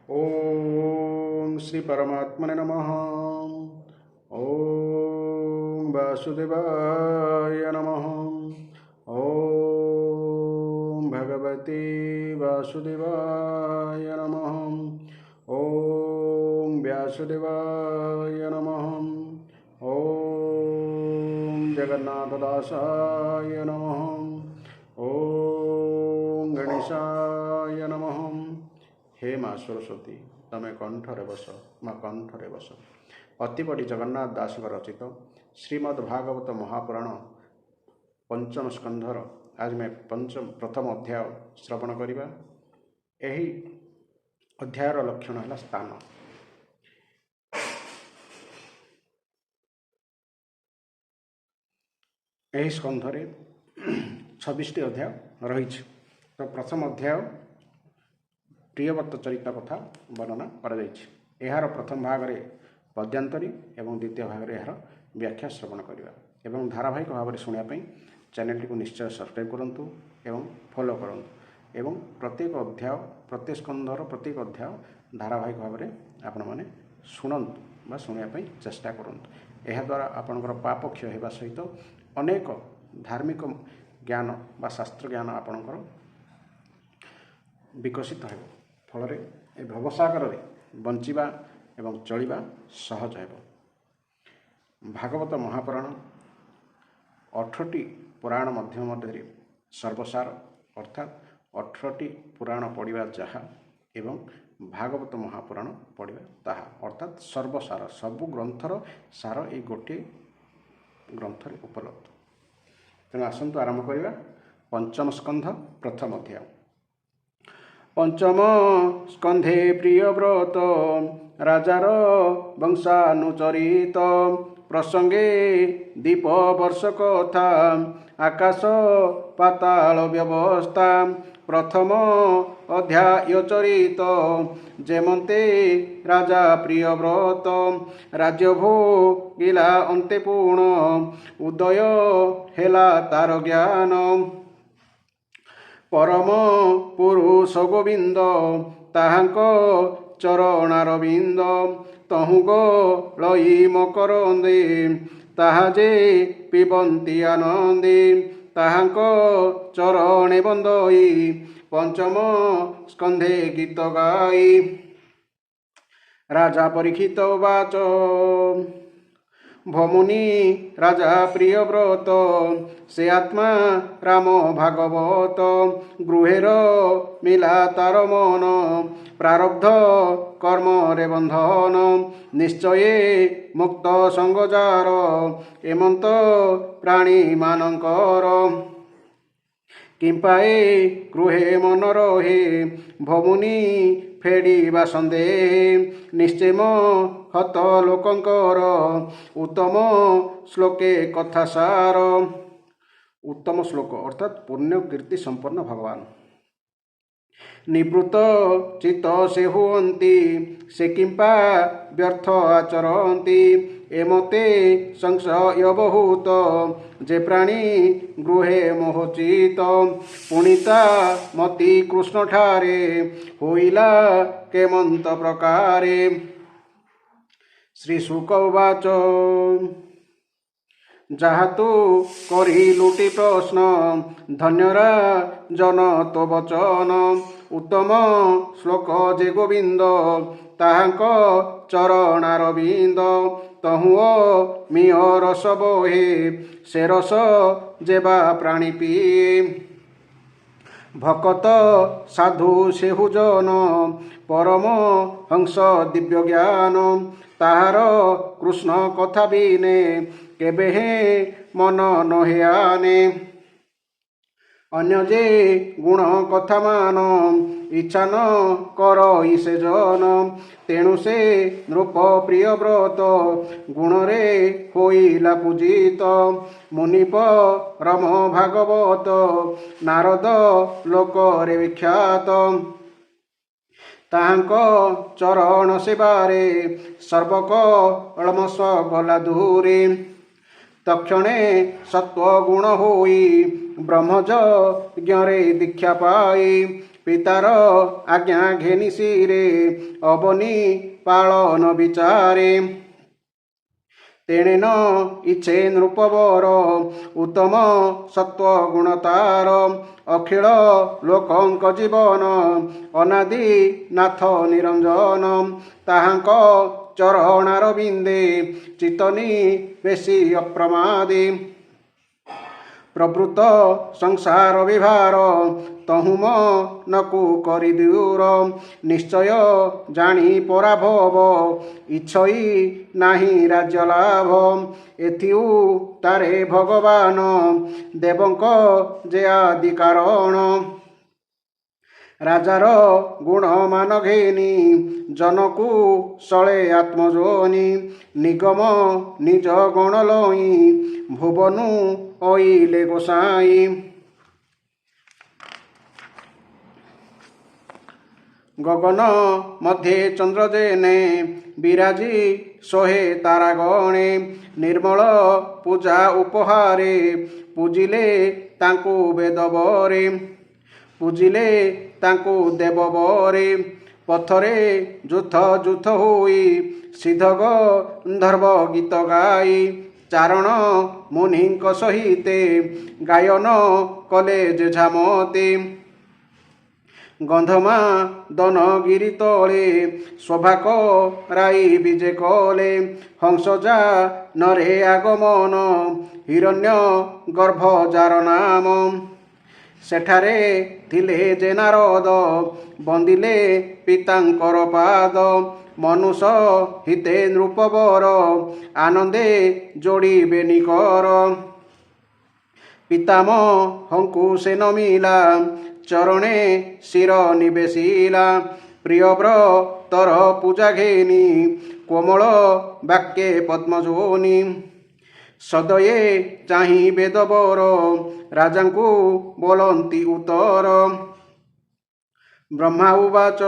ओम श्री परमात्मने नमः। ओम वासुदेवाय नमः। ओम भगवते वासुदेवाय नमः। ओम व्यासदेवाय नमः। ओम जगन्नाथदासाय नमः। ओम गणेशाय नमः। हे माँ सरस्वती तमें कंठरे बस, माँ कंठरे बस। अतिपति जगन्नाथ दास रचित श्रीमद् भागवत महापुराण पंचम स्कंधर आज मैं प्रथम अध्याय श्रवण करिबा। एही अध्यायर लक्षण है स्थान। एही स्कंधरे 26टी अध्याय रही। तो प्रथम अध्याय प्रियव्रत चरित्र कथा वर्णना यार प्रथम भाग में पद्यांतरी एवं द्वितीय भाग में यार व्याख्या श्रवण करवा एवं धारावाहिक भाव में शुणापी चैनल टी निश्चय सब्सक्राइब करूँ एवं फॉलो करूँ एवं प्रत्येक अध्याय प्रत्येक स्कंधर प्रत्येक अध्याय धारावाहिक भाव में आपण मैंने शुणु शुणापी चेष्टा करूँ। यह द्वारा आपणकर पाप क्षय होगा सहित अनेक धार्मिक ज्ञान बा शास्त्र ज्ञान आपणकर विकसित हो फल भवसागर बंचिबा एवं चलिबा सहज है। भागवत महापुराण 18टी पुराण मध्य सर्वसार अर्थात 18टी पुराण पढ़ा जहा एवं भागवत महापुराण पढ़ा ताहा अर्थात सर्वसार सबु ग्रंथर सार ये गोटे ग्रंथ उपलब्ध। तेणु आसतु आरंभ करवा पंचम स्कंध प्रथम अध्याय। पंचम स्कंधे प्रियव्रत राजार वंशानुचरित प्रसंगे दीप वर्ष कथा आकाश पाताल व्यवस्था प्रथम अध्याय चरित जेमंते राजा प्रियव्रत राज्य भोगिला अंते पूर्ण उदय हेला तार ज्ञान परम पुरुष गोविंद ताहांक चरणारविंद तहु गई मकरंदे ताहाजे पिबंती आनंदे ताहांक चरणे बंदई पंचम स्कंधे गीत गाई। राजा परीक्षित वाच भमुनि राजा प्रियव्रत से आत्मा राम भागवत गृहेर मिला तार मन प्रारब्ध कर्म रे बंधन निश्चय मुक्त संगजार एमंत प्राणी मानकर किंपाए गृहे मन रहे भमुनि फेड़ीबा सन्देह निश्चय हत लोकंकर उत्तम श्लोके कथा सार। उत्तम श्लोक अर्थात पुण्य कीर्ति संपन्न भगवान निवृत्त चित्त से हुअन्ति से किंपा व्यर्थ आचरन्ति एमते संशय बहुत जे प्राणी गृहे मोहचित पुणिता मति कृष्ण ठारे होइला केमंत प्रकारे। श्री शुक उवाच जहा तू करी लुटी प्रश्न धन्यरा जन तो वचन उत्तम श्लोक जे गोविंद ताहांक चरणारविंद तहुओ मिह रस बोहे से रस जेबा प्राणी पिए भकत साधु सेहुजन परम हंस दिव्य ज्ञान ताहार कृष्ण कथा बिने केबे हे मन नहे आने अन्य जे गुण कथा मान इच्छा न कर इसे जन तेणु से नृप प्रियव्रत गुण रे होइला पूजित मुनिप रम भागवत नारद लोक रे विख्यात ताहांक चरण सेवारे सर्वक अलमस गला दूरे तक्षणे सत्वगुण होई ब्रह्मज्ञरे दीक्षा पाई ପିତାର ଆଜ୍ଞା ଘେନି ଶିରେ ଅବନି ପାଳନ ବିଚାରେ। ତେଣେନ ଇଚ୍ଛେ ନୃପବର ଉତ୍ତମ ସତ୍ୱ ଗୁଣ ତାର। ଅଖିଳ ଲୋକଙ୍କ ଜୀବନ ଅନାଦି ନାଥ ନିରଞ୍ଜନ। ତାହାଙ୍କ ଚରଣାର ବିନ୍ଦେ ଚିତନି ବେଶୀ ଅପ୍ରମାଦେ। ପ୍ରବୃତ ସଂସାର ବିଭାର ତହୁମ ନକୁ କରି ଦୂର। ନିଶ୍ଚୟ ଜାଣି ପରାଭବ ଇଚ୍ଛଇ ନାହିଁ ରାଜ୍ୟ ଲାଭ। ଏଥିଉ ତାରେ ଭଗବାନ ଦେବଙ୍କ ଯେ ଆଦି କାରଣ। ରାଜାର ଗୁଣ ମାନ ଘେନି ଜନକୁ ସଳେ ଆତ୍ମଜୋନି। ନିଗମ ନିଜ ଗଣ ଲଇ ଭୁବନୁ ଅଇଲେ ଗୋସାଇଁ। ଗଗନ ମଧ୍ୟେ ଚନ୍ଦ୍ର ଯେନେ ବିରାଜି ଶୋହେ ତାରା ଗଣେ। ନିର୍ମଳ ପୂଜା ଉପହାରେ ପୂଜିଲେ ତାଙ୍କୁ ବେଦବରେ। ପୂଜିଲେ ତାଙ୍କୁ ଦେବବରେ। ପଥରେ ଯୁଥ ଯୁଥ ହୋଇ ସିଦ୍ଧ ଗନ୍ଧର୍ବ ଗୀତ ଗାଇ। ଚାରଣ ମୁନିଙ୍କ ସହିତେ ଗାୟନ କଲେ ଯେଝାମତେ। ଗନ୍ଧମା ଦନଗିରି ତଳେ ଶୋଭାକ ରାଇ ବିଜେ କଲେ। ହଂସଜା ନରେ ଆଗମନ ହିରଣ୍ୟ ଗର୍ଭ ଯାର ନାମ। ସେଠାରେ ଥିଲେ ଯେ ନାରଦ ବନ୍ଦିଲେ ପିତାଙ୍କର ପାଦ। ମନୁଷ ହିତେ ନୃପବର ଆନନ୍ଦେ ଯୋଡ଼ିବେ ନିକର। ପିତାମହଙ୍କୁ ସେ ନମିଲା ଚରଣେ ଶିର ନିବେଶିଲା। ପ୍ରିୟବ୍ରତର ପୂଜା ଘେନି କୋମଳ ବାକ୍ୟେ ପଦ୍ମଯୋନି। ସଦୟେ ଚାହିଁ ବେଦବର ରାଜାଙ୍କୁ ବୋଲନ୍ତି ଉତ୍ତର। ବ୍ରହ୍ମା ଉବାଚ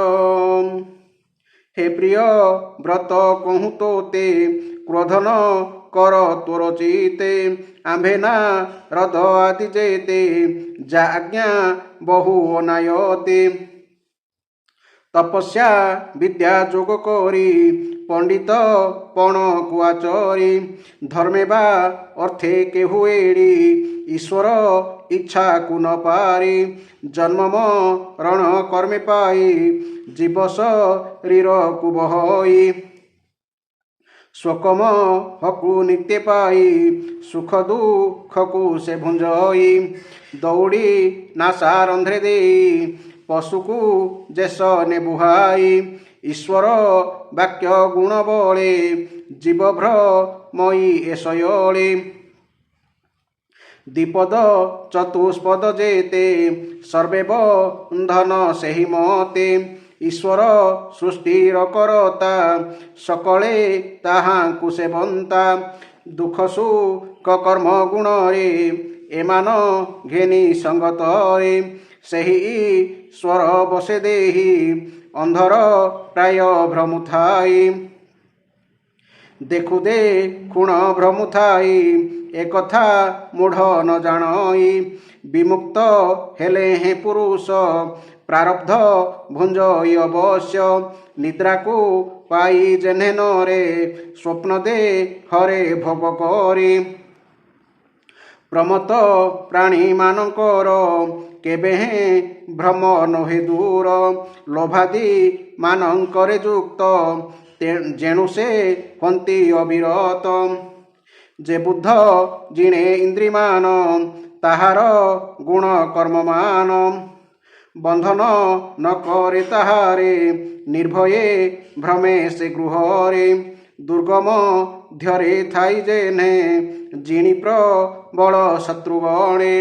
ହେ ପ୍ରିୟ ବ୍ରତ କହୁଁ ତୋତେ କ୍ରୋଧନ କର ତୋର ଚିତେ। ଆମ୍ଭେ ନା ରଦ ଆଦି ଯେତେ ଯା ଆଜ୍ଞା ବହୁ ଅନାୟତେ। ତପସ୍ୟା ବିଦ୍ୟା ଯୋଗ କରି ପଣ୍ଡିତ ପଣକୁ ଆଚରି। ଧର୍ମେ ବା ଅର୍ଥେ କେହୁ ଏଡ଼ି ଈଶ୍ୱର ଇଚ୍ଛାକୁ ନ ପାରି। ଜନ୍ମ ମରଣ କର୍ମେ ପାଇ ଜୀବ ଶରୀରକୁ ବହଇ। ଶୋକମ ହକୁ ନିତ୍ୟ ପାଇ ସୁଖ ଦୁଃଖକୁ ସେ ଭୁଞ୍ଜଇ। ଦୌଡ଼ି ନାସା ରନ୍ଧ୍ରେ ଦେଇ ପଶୁକୁ ଯେସ ନେ ବୁହାଇ। ଈଶ୍ୱର ବାକ୍ୟ ଗୁଣ ବଳେ ଜୀବ ଭ୍ରମଇ ଏସୟଳେ। ଦ୍ୱିପଦ ଚତୁଷ୍ପଦ ଯେତେ ସର୍ବେ ବନ୍ଧନ ସେହି ମତେ। ଈଶ୍ୱର ସୃଷ୍ଟିର କରତା ସକଳେ ତାହାଙ୍କୁ ସେବନ୍ତା। ଦୁଃଖ ସୁଖ କର୍ମ ଗୁଣରେ ଏମାନ ଘେନି ସଙ୍ଗତରେ। ସେହି ଈଶ୍ୱର ବସେ ଦେହି ଅନ୍ଧର ପ୍ରାୟ ଭ୍ରମୁ ଥାଇ। ଦେଖୁ ଦେଖୁଣ ଭ୍ରମୁ ଥାଇ ଏକଥା ମୂଢ଼ ନ ଜାଣଇ। ବିମୁକ୍ତ ହେଲେ ହେଁ ପୁରୁଷ ପ୍ରାରବ୍ଧ ଭୁଞ୍ଜଇ ଅବଶ୍ୟ। ନିଦ୍ରାକୁ ପାଇ ଯେହ୍ନେ ନରେ ସ୍ୱପ୍ନ ଦେହରେ ଭୋଗ କରି। ପ୍ରମତ୍ତ ପ୍ରାଣୀମାନଙ୍କର କେବେ ହେଁ ଭ୍ରମ ନୋହେ ଦୂର। ଲୋଭାଦି ମାନଙ୍କରେ ଯୁକ୍ତ ଯେଣୁ ସେ ହନ୍ତି ଅବିରତ। ଯେ ବୁଦ୍ଧ ଜିଣେ ଇନ୍ଦ୍ରିମାନ ତାହାର ଗୁଣ କର୍ମମାନ। ବନ୍ଧନ ନ କରେ ତାହାରେ ନିର୍ଭୟେ ଭ୍ରମେ ସେ ଗୃହରେ। ଦୁର୍ଗମ ଧ୍ୟରେ ଥାଇ ଯେହ୍ନେ ଜିଣି ପ୍ରବଳ ଶତ୍ରୁଗଣେ।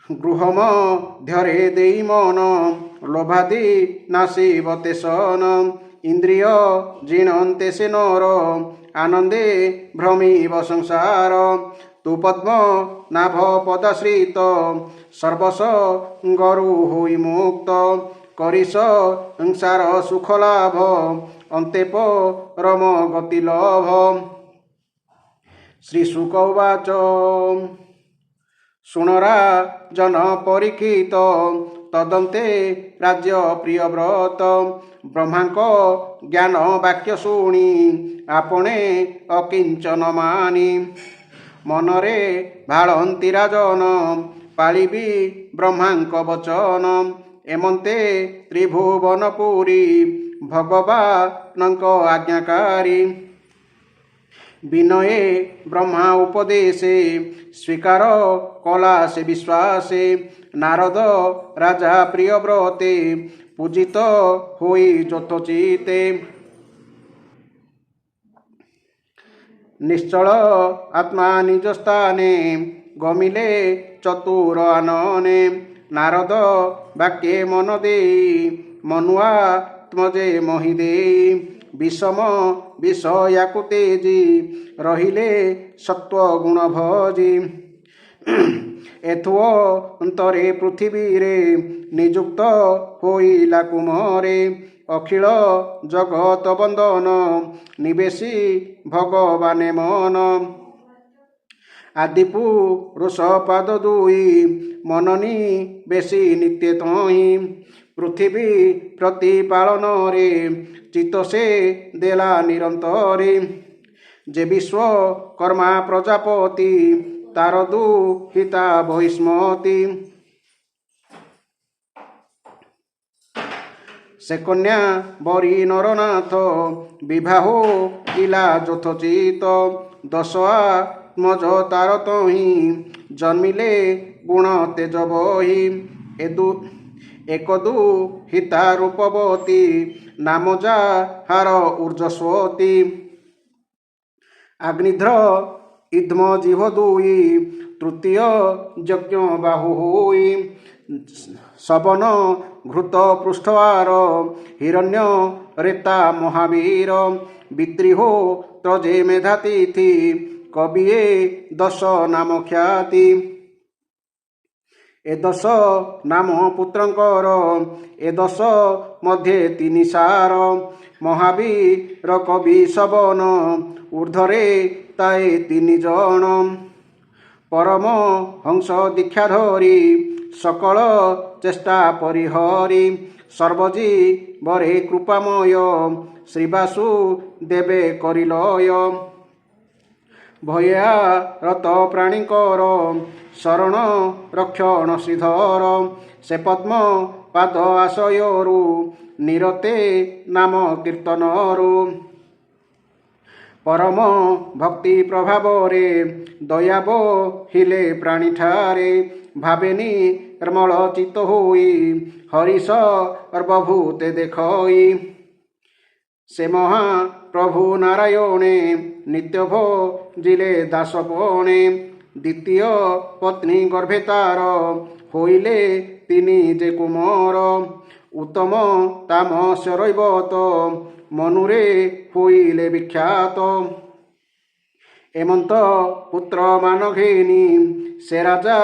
ଗୃହ ମଧ୍ୟରେ ଦେଇ ମନ ଲୋଭାଦି ନାସିବ ତେସନ। ଇନ୍ଦ୍ରିୟ ଜିଣନ୍ତେ ସେ ନର ଆନନ୍ଦେ ଭ୍ରମିବ ସଂସାର। ତୁ ପଦ୍ମ ନାଭ ପଦାଶ୍ରିତ ସର୍ବସଙ୍ଗରୁ ହୋଇ ମୁକ୍ତ। କରିସ ସଂସାର ସୁଖ ଲାଭ ଅନ୍ତେ ପରମ ଗତି ଲଭ। ଶ୍ରୀ ଶୁକ ଉବାଚ ଶୁଣରା ଜନ ପରୀକ୍ଷିତ ତଦନ୍ତେ ରାଜ୍ୟ ପ୍ରିୟବ୍ରତ ବ୍ରହ୍ମାଙ୍କ ଜ୍ଞାନ ବାକ୍ୟ ଶୁଣି ଆପଣେ ଅକିଞ୍ଚନ ମାନି ମନରେ ଭାଳନ୍ତି ରାଜନ ପାଳିବି ବ୍ରହ୍ମାଙ୍କ ବଚନ ଏମନ୍ତେ ତ୍ରିଭୁବନପୁରୀ ଭଗବାନଙ୍କ ଆଜ୍ଞାକାରୀ ବିନୟେ ବ୍ରହ୍ମା ଉପଦେଶେ ସ୍ୱୀକାର କଲା ସେ ବିଶ୍ୱାସେ ନାରଦ ରାଜା ପ୍ରିୟବ୍ରତେ ପୂଜିତ ହୋଇ ଯଥୋଚିତେ ନିଶ୍ଚଳ ଆତ୍ମା ନିଜ ସ୍ଥାନେ ଗମିଲେ ଚତୁର ଆନନେ ନାରଦ ବାକ୍ୟେ ମନ ଦେଇ ମନୁଆତ୍ମଜେ ମହି ଦେଇ ବିଷମ ବିଷୟାକୁ ତେଜି ରହିଲେ ସତ୍ୱ ଗୁଣ ଭଜି ଏଥୁଅ ଅନ୍ତରେ ପୃଥିବୀରେ ନିଯୁକ୍ତ ହୋଇଲା କୁମରେ ଅଖିଳ ଜଗତ ବନ୍ଦନ ନିବେଶୀ ଭଗବାନେ ମନ ଆଦିପୁରୁଷ ପାଦ ଦୁଇ ମନନି ବେଶୀ ନିତ୍ୟ ତହିଁ ପୃଥିବୀ ପ୍ରତିପାଳନରେ ଚିତ୍ତ ସେ ଦେଲା ନିରନ୍ତରେ ଯେ ବିଶ୍ୱକର୍ମା ପ୍ରଜାପତି ତାର ଦୁହିତା ବହିଷ୍ମତି ସେ କନ୍ୟା ବରୀ ନରନାଥ ବିବାହ ଇଲା ଯଥୋଚିତ ଦଶ ଆତ୍ମଜ ତାର ତହିଁ ଜନ୍ମିଲେ ଗୁଣ ତେଜ ବହି ଏକ ହିତା ରୂପବତୀ ନାମ ଯାହାର ଊର୍ଜସ୍ୱତୀ ଆଗ୍ନିଧ୍ର ଇଦ୍ମ ଜିହ ଦୁଇ ତୃତୀୟ ଯଜ୍ଞ ବାହୁ ହୋଇ ଶବନ ଘୃତ ପୃଷ୍ଠଆର ହିରଣ୍ୟ ରେତା ମହାବୀର ବିତ୍ରିହୋ ତ୍ରଜେ ମେଧାତିଥି କବିଏ ଦଶ ନାମ ଖ୍ୟାତି ଏ ଦଶ ନାମ ପୁତ୍ରଙ୍କର ଏ ଦଶ ମଧ୍ୟରେ ତିନି ସାର ମହାବୀର କବି ଶବନ ଊର୍ଦ୍ଧ୍ୱରେ ତାଏ ତିନି ଜଣ ପରମ ହଂସ ଦୀକ୍ଷା ଧରି ସକଳ ଚେଷ୍ଟା ପରିହରି ସର୍ବଜୀବରେ କୃପାମୟ ଶ୍ରୀବାସୁ ଦେବେ କରିଲୟ ଭୟାରତ ପ୍ରାଣୀଙ୍କର ଶରଣ ରକ୍ଷଣ ଶ୍ରୀଧର ସେ ପଦ୍ମ ପାଦ ଆଶୟରୁ ନିରତେ ନାମ କୀର୍ତ୍ତନରୁ ପରମ ଭକ୍ତି ପ୍ରଭାବରେ ଦୟାବ ହିଲେ ପ୍ରାଣୀଠାରେ ଭାବେନି ନିର୍ମଳ ଚିତ୍ତ ହୋଇ ହରିଷ ସର୍ବଭୂତେ ଦେଖଇ ସେ ମହାପ୍ରଭୁ ନାରାୟଣେ ନିତ୍ୟ ଭୋଜିଲେ ଦାସପଣେ ଦ୍ୱିତୀୟ ପତ୍ନୀ ଗର୍ଭେ ତାର ହୋଇଲେ ତିନି ଯେ କୁମର ଉତ୍ତମ ତାମସ୍ୟରୈବତ ମନୁରେ ହୋଇଲେ ବିଖ୍ୟାତ ଏମନ୍ତ ପୁତ୍ର ମାନ ଘେନି ସେ ରାଜା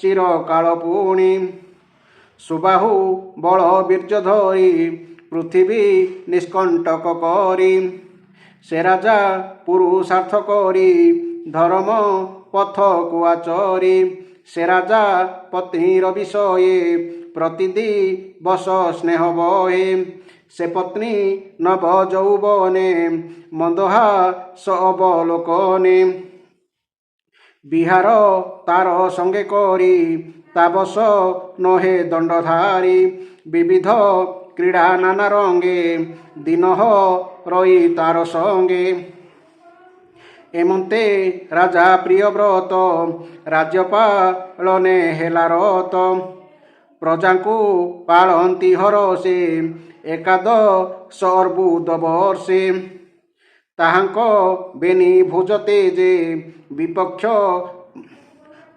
ଚିରକାଳ ପୁଣି ସୁବାହୁ ବଳ ବୀର୍ଯ୍ୟ ଧରି ପୃଥିବୀ ନିଷ୍କଣ୍ଟକ କରି ସେ ରାଜା ପୁରୁଷାର୍ଥ କରି ଧର୍ମ ପଥକୁ ଆଚରି ସେ ରାଜା ପତ୍ନୀର ବିଷୟେ ପ୍ରତିଦିବସ ସ୍ନେହ ବହେ ସେ ପତ୍ନୀ ନବ ଯୌବନେ ମନ୍ଦହାସ ଅବଲୋକନେ ବିହାର ତାର ସଙ୍ଗେ କରି ତାବସ ନହେ ଦଣ୍ଡଧାରୀ ବିବିଧ କ୍ରୀଡ଼ା ନାନା ରଙ୍ଗେ ଦିନହ ରହି ତାର ସଙ୍ଗେ ଏମନ୍ତେ ରାଜା ପ୍ରିୟବ୍ରତ ରାଜ୍ୟପାଳନେ ହେଲା ରତ ପ୍ରଜାଙ୍କୁ ପାଳନ୍ତି ହରସେ ଏକାଦଶ ଅର୍ବୁଦ ବର୍ଷେ ତାହାଙ୍କ ବେନି ଭୋଜତେ ଯେ ବିପକ୍ଷ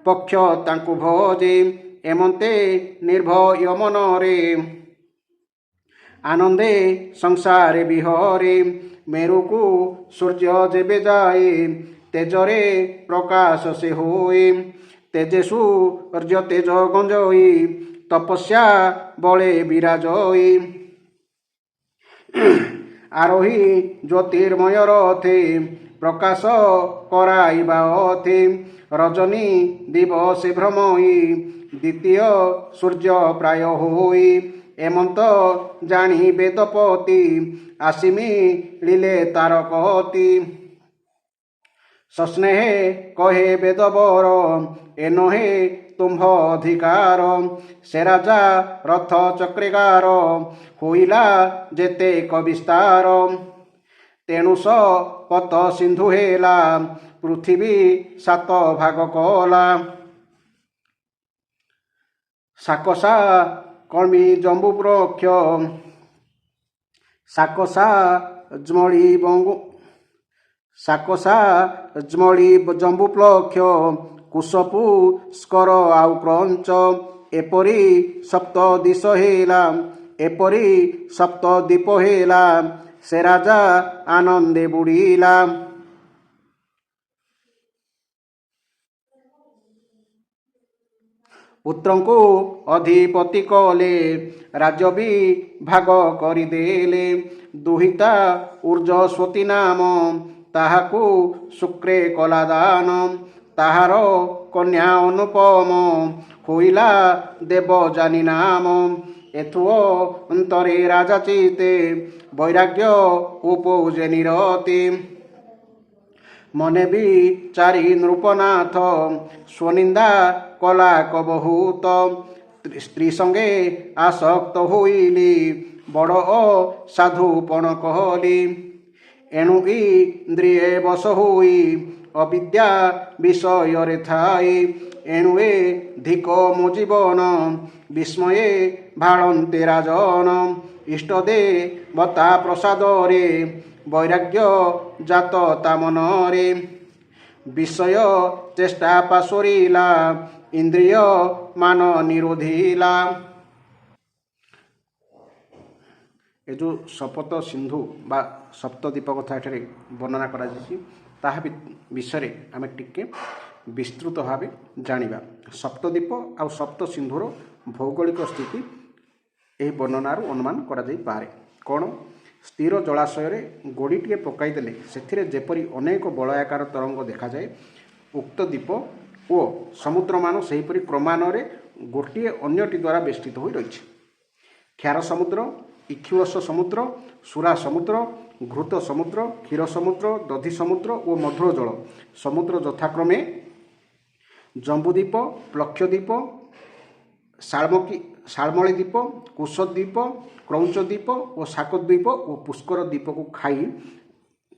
ପକ୍ଷ ତାଙ୍କୁ ଭଜେ ଏମନ୍ତେ ନିର୍ଭୟ ମନରେ ଆନନ୍ଦେ ସଂସାରେ ବିହରେ ମେରୁକୁ ସୂର୍ଯ୍ୟ ଯେବେ ଯାଏ ତେଜରେ ପ୍ରକାଶ ସେ ହୋଇ ତେଜେ ସୂର୍ଯ୍ୟ ତେଜ ଗଞ୍ଜଇ ତପସ୍ୟା ବଳେ ବିରାଜଇ ଆରୋହୀ ଜ୍ୟୋତିର୍ମୟ ରଥେ প্রকাশ করাইবা অতি রজনী দিবসে ভ্রমই দ্বিতীয় সূর্য প্রায় হই এমন্ত জানি বেদপতি আসিমি লীলে তারকতি সস্নেহে কহে বেদবর এ নহে তুম্ভ অধিকার সে রাজা রথ চক্রিকার হইলা যেতে কবিস্তার তেণু স পত সিন্ধু হেলা পৃথিবী সাত ভাগ কলা সাকসা কর্মী জম্বু প্রক্ষ সাকসা জ্মଳି বঙ্গু সাকসা জ্মଳି জম্বু প্লক্ষ কুশপু ସ୍କର ଆଉ କ୍ରଞ୍ଚ ଏପରି ସପ୍ତ ଦିଶ ହେଲା ଏପରି ସପ୍ତ ଦୀପ ହେଲା ସେ ରାଜା ଆନନ୍ଦେ ବୁଡ଼ିଲା ପୁତ୍ରଙ୍କୁ ଅଧିପତି କଲେ ରାଜ୍ୟ ବି ଭାଗ କରିଦେଲେ ଦୁହିତା ଉର୍ଜସ୍ୱତୀ ନାମ ତାହାକୁ ଶୁକ୍ରେ କଲା ଦାନ ତାହାର କନ୍ୟା ଅନୁପମ ହୋଇଲା ଦେବଯାନୀ ନାମ ଏଥୁ ଅନ୍ତରେ ରାଜା ଚିତେ ବୈରାଗ୍ୟ ଉପଜେ ନିରତି ମନେ ବି ଚାରି ନୃପନାଥ ସ୍ୱନିନ୍ଦା କଲା କବହୁତ ସ୍ତ୍ରୀ ସଙ୍ଗେ ଆସକ୍ତ ହୋଇଲି ବଡ଼ ସାଧୁପଣ କହଲି ଏଣୁ ଇନ୍ଦ୍ରିଏ ବଶ ହୋଇ ଅବିଦ୍ୟା ବିଷୟରେ ଥାଇ ଏଣୁ ଏ ଧିକ ମୋ ଜୀବନ ବିସ୍ମୟେ ଭାଳନ୍ତେ ରାଜନ ଇଷ୍ଟଦେବତା ପ୍ରସାଦରେ ବୈରାଗ୍ୟ ଜାତ ତା ମନରେ ବିଷୟ ଚେଷ୍ଟା ପାଶୋରିଲା ଇନ୍ଦ୍ରିୟ ମାନ ନିରୋଧିଲା ଏ ଯେଉଁ ଶପଥ ସିନ୍ଧୁ ବା ସପ୍ତଦ୍ୱୀପ କଥା ଏଠାରେ ବର୍ଣ୍ଣନା କରାଯାଇଛି ତାହା ବିଷୟରେ ଆମେ ଟିକେ ବିସ୍ତୃତ ଭାବେ ଜାଣିବା ସପ୍ତଦ୍ୱୀପ ଆଉ ସପ୍ତ ସିନ୍ଧୁର ଭୌଗୋଳିକ ସ୍ଥିତି ଏହି ବର୍ଣ୍ଣନାରୁ ଅନୁମାନ କରାଯାଇପାରେ କ'ଣ ସ୍ଥିର ଜଳାଶୟରେ ଗୋଡ଼ିଟିଏ ପକାଇଦେଲେ ସେଥିରେ ଯେପରି ଅନେକ ବଳୟାକାର ତରଙ୍ଗ ଦେଖାଯାଏ ଉକ୍ତ ଦ୍ୱୀପ ଓ ସମୁଦ୍ରମାନ ସେହିପରି କ୍ରମାନ୍ୱୟରେ ଗୋଟିଏ ଅନ୍ୟଟି ଦ୍ୱାରା ବେଷ୍ଟିତ ହୋଇ ରହିଛି କ୍ଷାର ସମୁଦ୍ର ଇକ୍ଷୁଅସ ସମୁଦ୍ର ସୁରା ସମୁଦ୍ର ଘୃତ ସମୁଦ୍ର କ୍ଷୀର ସମୁଦ୍ର ଦଧି ସମୁଦ୍ର ଓ ମଧୁର ଜଳ ସମୁଦ୍ର ଯଥାକ୍ରମେ ଜମ୍ବୁଦ୍ୱୀପ ପ୍ଲକ୍ଷଦ୍ୱୀପ ଶାଳମଳୀ ଦ୍ୱୀପ କୁଶଦ୍ୱୀପ କ୍ରୌଞ୍ଚଦ୍ୱୀପ ଓ ଶାକଦ୍ୱୀପ ଓ ପୁଷ୍କର ଦ୍ୱୀପକୁ ଖାଇ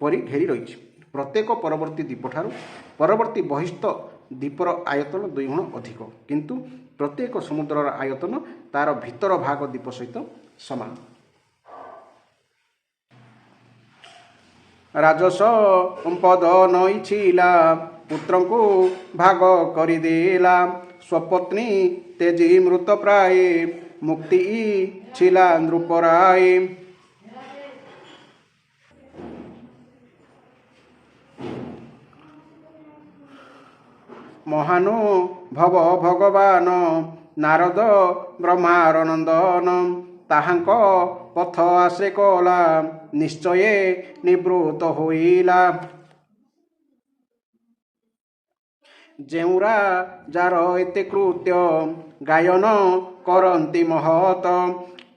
ପରି ଘେରି ରହିଛି ପ୍ରତ୍ୟେକ ପରବର୍ତ୍ତୀ ଦ୍ୱୀପଠାରୁ ପରବର୍ତ୍ତୀ ବହିସ୍ଥ ଦ୍ୱୀପର ଆୟତନ 2 ଗୁଣ ଅଧିକ କିନ୍ତୁ ପ୍ରତ୍ୟେକ ସମୁଦ୍ରର ଆୟତନ ତାର ଭିତର ଭାଗ ଦ୍ୱୀପ ସହିତ ସମାନ ରାଜସ ପଦ ନଇଛିଲା ପୁତ୍ରଙ୍କୁ ଭାଗ କରିଦେଲା ସ୍ୱପତ୍ନୀ ତେଜି ମୃତ ପ୍ରାୟ ମୁକ୍ତି ଥିଲା ନୃପରାୟ ମହାନୁଭବ ଭଗବାନ ନାରଦ ବ୍ରହ୍ମାର ନନ୍ଦନ ତାହାଙ୍କ ପଥ ଆଶ୍ରେ କଲା ନିଶ୍ଚୟେ ନିବୃତ ହୋଇଲା ଯେଉଁ ରାଜାର ଏତେ କୃତ୍ୟ ଗାୟନ କରନ୍ତି ମହତ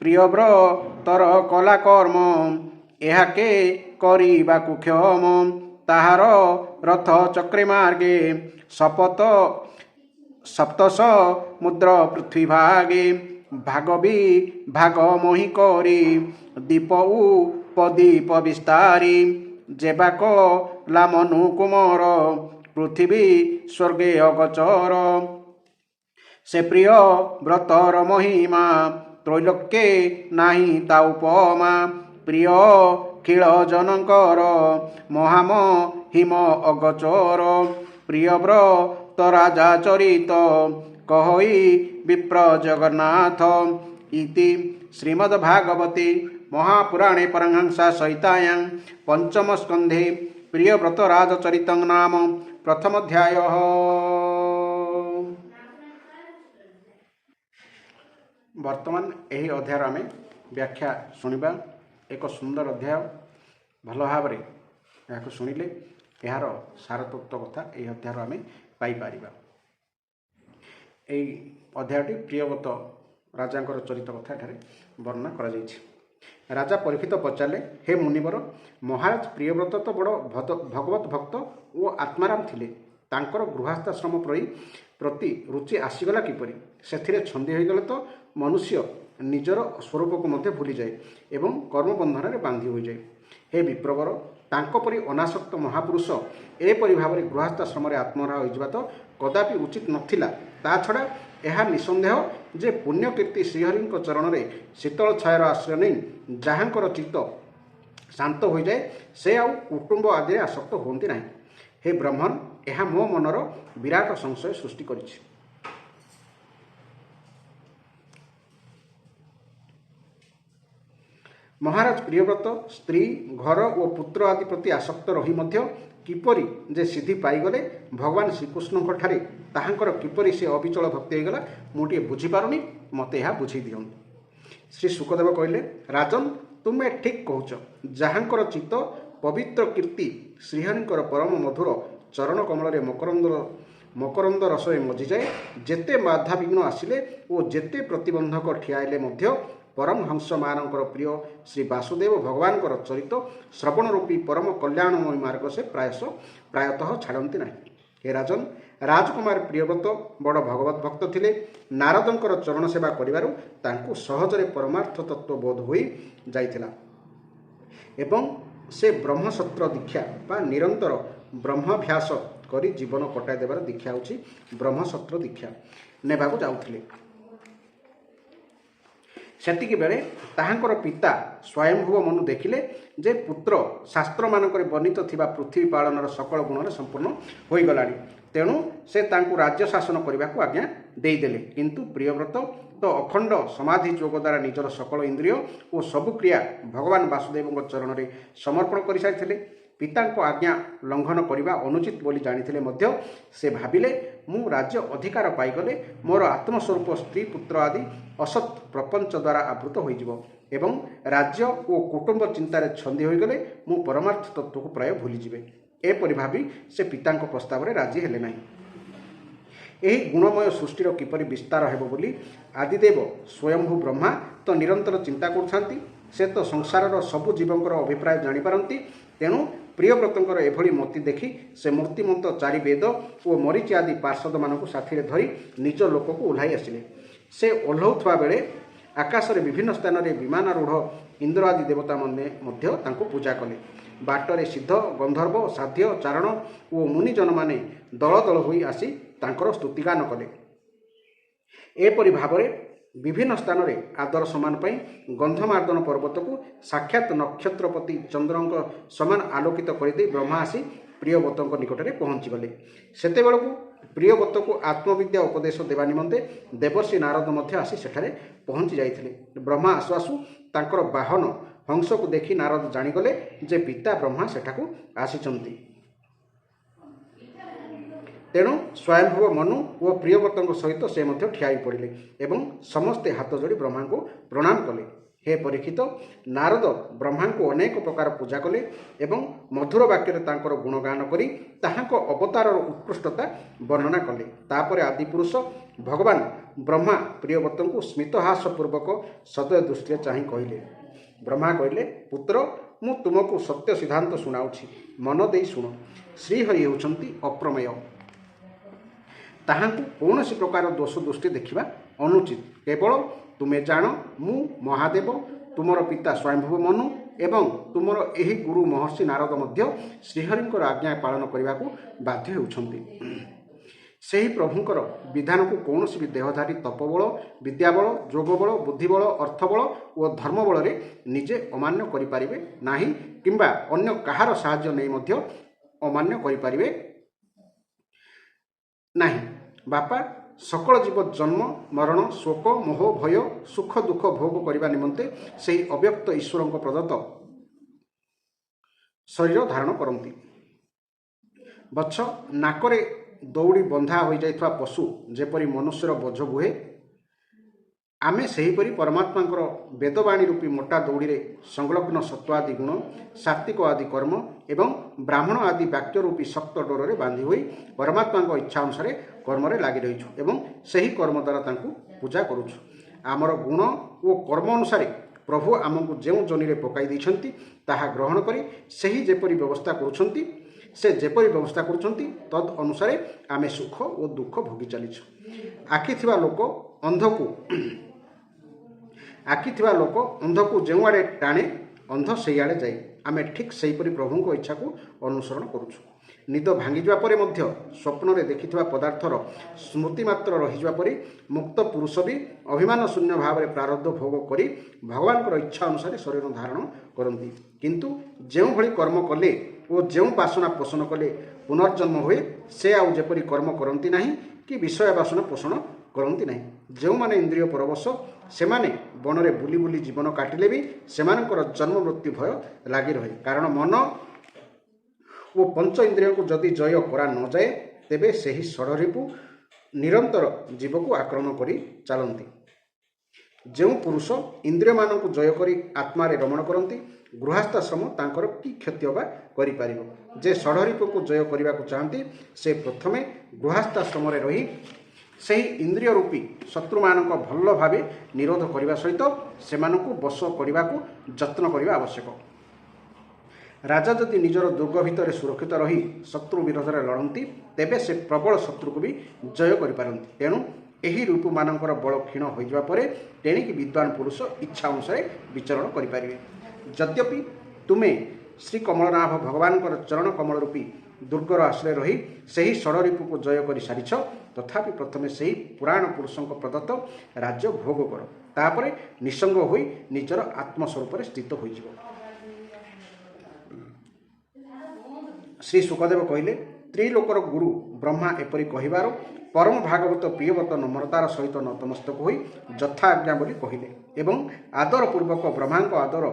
ପ୍ରିୟବ୍ରତର କଲା କର୍ମ ଏହାକେ କରିବାକୁ କ୍ଷମ ତାହାର ରଥ ଚକ୍ରେ ମାର୍ଗେ ଶପଥ ସପ୍ତଶ ମୁଦ୍ର ପୃଥ୍ୱୀ ଭାଗେ ଭାଗ ବି ଭାଗ ମୋହି କରି ଦୀପ ଉପଦୀପ ବିସ୍ତାରୀ ଯେବାକ ଲାମନୁ କୁମର ପୃଥିବୀ ସ୍ୱର୍ଗେ ଅଗଚର ସେ ପ୍ରିୟ ବ୍ରତର ମହିମା ତ୍ରୈଲୋକ୍ୟେ ନାହିଁ ତା ଉପମା ପ୍ରିୟ ଖିଳ ଜନଙ୍କର ମହାମ ହିମ ଅଗଚର ପ୍ରିୟବ୍ରତ ରାଜା ଚରିତ କହଇ ବିପ୍ର ଜଗନ୍ନାଥ ଇତି ଶ୍ରୀମଦ୍ଭାଗବତେ ମହାପୁରାଣେ ପରମହଂସା ସହିତାୟାଂ ପଞ୍ଚମ ସ୍କନ୍ଧେ ପ୍ରିୟବ୍ରତ ରାଜଚରିତଂ ନାମ ପ୍ରଥମ ଅଧ୍ୟାୟ। ବର୍ତ୍ତମାନ ଏହି ଅଧ୍ୟାୟର ଆମେ ବ୍ୟାଖ୍ୟା ଶୁଣିବା ଏକ ସୁନ୍ଦର ଅଧ୍ୟାୟ ଭଲ ଭାବରେ ଏହାକୁ ଶୁଣିଲେ यार सारतत्व कथा यह अध्याय आम पाइपर। यही अध्यायटी प्रियव्रत राजा चरित्र कथा एठारे वर्णना कर। राजा परीक्षित पचारे, हे मुनिवर, महाराज प्रियव्रत तो बड़ भगवत भक्त और आत्माराम थिले। तांकर गृहस्थाश्रम प्रति रुचि आसीगला किपरि? सेथिरे छंदी होइगले तो मनुष्य निजर स्वरूप को मध्य भूली जाए एवं कर्मबंधन में बांधी हो जाए। हे विप्रवर, तांको परि अनासक्त महापुरुष एपरि भाव गृहस्थाश्रम आत्महरा होइजिबा तो कदापि उचित नथिला। ता छड़ा यह निसंदेह जे पुण्यकीर्ति श्रीहरि चरण में शीतल छायर आश्रय नहीं जहाँकर चित्त शांत हो जाए से आउ कुटुंब आदि आसक्त होती ना। हे ब्रह्मण, यह मो मनर विराट संशय सृष्टि करिछि। महाराज प्रियव्रत स्त्री घर और पुत्र आदि प्रति आसक्त रही मध्य किपरि जे सिद्धि पाईगले भगवान श्रीकृष्ण ठारे ताहांकर किपरि से अविचल भक्ति होगला मुझे बुझीपारुनी, मते यह बुझी दियंतु। श्री सुखदेव कहले, राजन तुमे ठीक कहूच। जहाँकर चित्त पवित्र कीर्ति श्रीहरिंकर परम मधुर चरण कमल मकरंद रस मजी जाए, जेते बाधा विघ्न आसिले और जेते प्रतिबंधक ठियाइले मध्य परम हंस मानकर प्रिय श्री वासुदेव भगवान चरित्र श्रवण रूपी परम कल्याणमय मार्ग से प्रायतः छाड़ती ना। हे राजन, राजकुमार प्रियव्रत बड़ भगवत भक्त थिले। नारदंकर चरण सेवा करिबारु तांकु सहजरे परमार्थ तत्व बोध होई जाइथिला एवं से ब्रह्मसत्र दीक्षा बा निरंतर ब्रह्माभ्यास करी जीवन कटाई देवार दीक्षा होछि ब्रह्मसत्र दीक्षा नेबाकु जाउथिले। सेतिकी बेले ताहांकर पिता स्वयंभुव मनु देखिले जे पुत्र शास्त्र मानक वर्णित थिबा पृथ्वी पालनर सकल गुण संपूर्ण हो गलानी, तेणु से तांकु राज्य शासन करने को आज्ञा देदेले। किंतु प्रियव्रत तो अखंड समाधि योग द्वारा निजर सकल इंद्रिय और सबु क्रिया भगवान वासुदेव चरण में समर्पण कर सारी। पिता आज्ञा लंघन करने अनुचित बोली जानिथिले मध्य से भाविले, मु राज्य अधिकार पाईगले मोर आत्मस्वरूप स्त्री पुत्र आदि असत प्रपंच द्वारा आवृत हो एवं राज्य और कुटुंब चिंतार छंदी होगले मु परमार्थ तत्व को प्राय भूलीजे। एपरि भावी से पिता प्रस्ताव में राजी हेले नहीं। यही गुणमय सृष्टिर किपरि विस्तार हेबो बोली आदिदेव स्वयंभू ब्रह्मा तो निरंतर चिंता करुछांती। से तो संसार सबु जीवंकर अभिप्राय जानीपारती। तेणु प्रियव्रतंकर एभली मति देखि से मूर्तिमंत चारि वेद और मरीचि आदि पार्षद मानक साथी धरी निज लोक को ओह्लाई आसिले। से ओह्लाउथवा बेले आकाश में विभिन्न स्थान में विमानारूढ़ इंद्र आदि देवता मध्य तांको पूजा कले। बाटरे सिद्ध गंधर्व साध्य चारण और मुनिजन माने दल दल होई आसी तांकर स्तुतिगान कले। एपरि भावरे विभिन्न स्थान में आदर सम्मान पाई गंधमार्दन पर्वत को साक्षात नक्षत्रपति चंद्रंक समान आलोकित करदे ब्रह्मा आसी प्रियव्रत निकट में पहुँची गले। सेते बेलकु प्रियव्रत को आत्मविद्या उपदेश देवा निमंते देवर्षि नारद मध्य आसी सेठारे पहुँची जाइथिले। ब्रह्मा आसु आसु तांकर वाहन हंस को देखि नारद जानिगले जे पिता ब्रह्मा सेठाकु आसीचंती। तेणु स्वयंभुव मनु और प्रियव्रत सहित से मध्य ठियाई पड़े एवं समस्ते हाथ जोड़ी ब्रह्मा को प्रणाम कले। हे परीक्षित, नारद ब्रह्मा को अनेक प्रकार पूजा कले एवं मधुर वाक्य तांकर गुणगान करी ताहांको अवतार उत्कृष्टता वर्णना कले। तापर आदिपुरुष भगवान ब्रह्मा प्रियव्रत को स्मितहासपूर्वक सदय दृष्टि चाहि कहले। ब्रह्मा कहले, पुत्र मु तुमको सत्य सिद्धांत शुणाउछि, मन देई शुण। श्रीहरि होउछंती अप्रमेय, ताहांकु कौनसी प्रकार दोष दृष्टि देखिबा अनुचित। केवल तुमे जान मु महादेव तुमर पिता स्वयंभुव मनु एवं तुमर एही गुरु महर्षि नारद मध्य श्रीहरिंकर आज्ञा पालन करने को बाध्य होउछंती। ସେହି ପ୍ରଭୁଙ୍କର ବିଧାନକୁ କୌଣସି ବି ଦେହଧାରୀ ତପବଳ, ବିଦ୍ୟାବଳ, ଯୋଗବଳ, ବୁଦ୍ଧିବଳ, ଅର୍ଥବଳ ଓ ଧର୍ମବଳରେ ନିଜେ ଅମାନ୍ୟ କରିପାରିବେ ନାହିଁ କିମ୍ବା ଅନ୍ୟ କାହାର ସାହାଯ୍ୟ ନେଇ ମଧ୍ୟ ଅମାନ୍ୟ କରିପାରିବେ ନାହିଁ। ବାପା, सकल जीव जन्म मरण शोक मोह भय सुख दुख भोग करने निमंते ସେହି अव्यक्त ईश्वर प्रदत्त शरीर धारण करती। बच्छ नाकरे दौड़ी बंधा हो जाइथवा पशु जेपरी मनुष्यर बोझ बुहे आमे सेहीपरि परमात्मांकर वेदवाणी रूपी मोटा दौड़ी रे संलग्न सत्वादि गुण सात्विक आदि कर्म एवं ब्राह्मण आदि वाक्य रूपी शक्त डोर बांधि हुई परमात्मा इच्छा अनुसार कर्म लगी रहीछु एवं सही कर्म द्वारा तांकु पूजा करूछु। आमर गुण और कर्म अनुसार प्रभु आमको जो जनी पकाई देइछंती ताहा ग्रहण करी सही जेपरि व्यवस्था करुछंती से जेपरि व्यवस्था करुछंती तद अनुसार आमे सुख और दुख भोगी चलीछु। आखि थिबा लोक अंध को जो आड़े टाणे अंध से आड़े जाए आमे ठीक सेहीपरि प्रभु को इच्छा को अनुसरण करुछु। निद भांगी जावा परे मध्य स्वप्न रे देखिथिबा पदार्थर स्मृति मात्र रही परी मुक्त पुरुष भी अभिमान शून्य भाव में प्रारब्ध भोग करी भगवान इच्छा अनुसार शरीर धारण करती किंतु जो भली कर्म कले और जो वासना पोषण कले पुनर्जन्म हुए से आउ जेपरी कर्म करती नहीं कि विषय वासना पोषण करती नहीं। जो माने इंद्रिय परवश से माने वन में बुली बुली जीवन काटिले भी सेमानकर जन्म मृत्यु भय लगी रहे कारण मन वो पंच इंद्रियों को जदि जय करा न जाए तेबे सही षड़रिपु निरंतर जीव को आक्रमण करी चलती। जो पुरुष इंद्रिय मान को जय करी आत्मा रे रमण करती गृहस्थाश्रम तांकर की क्षति होगा करि पारिबो। जे षड़रिपु को जय करने को चाहती से प्रथमे गृहस्थाश्रम रे रही सही इंद्रिय रूपी शत्रु मानक भल भावे निरोध करने सहित सेमानकु वश करने को जत्न करने आवश्यक। राजा जदि निजर दुर्ग भितर सुरक्षित रही शत्रु विरोध में लड़ती तेबे से प्रबल शत्रु को भी जय करिपारନ୍ତି। तेणु एही रूप मानकर बल क्षीण हो तेणिक विद्वान पुरुष इच्छा अनुसार विचरण करें। यद्यपि तुमे श्री कमलनाभ भगवान चरण कमल रूपी दुर्गर आश्रय रही सही षड़रिपु को जय कर सारिछ तथापि प्रथमे सही पुराण पुरुषों प्रदत्त राज्य भोग कर तापरे निसंग होई निजर आत्मस्वरूप स्थित हो। श्री सुखदेव कहले त्रिलोकर गुरु ब्रह्मा एपरी कहिबार परम भागवत प्रियवत नम्रतार सहित नतमस्तक होई यथा आज्ञा बोली कहले एवं आदर पूर्वक ब्रह्मा आदर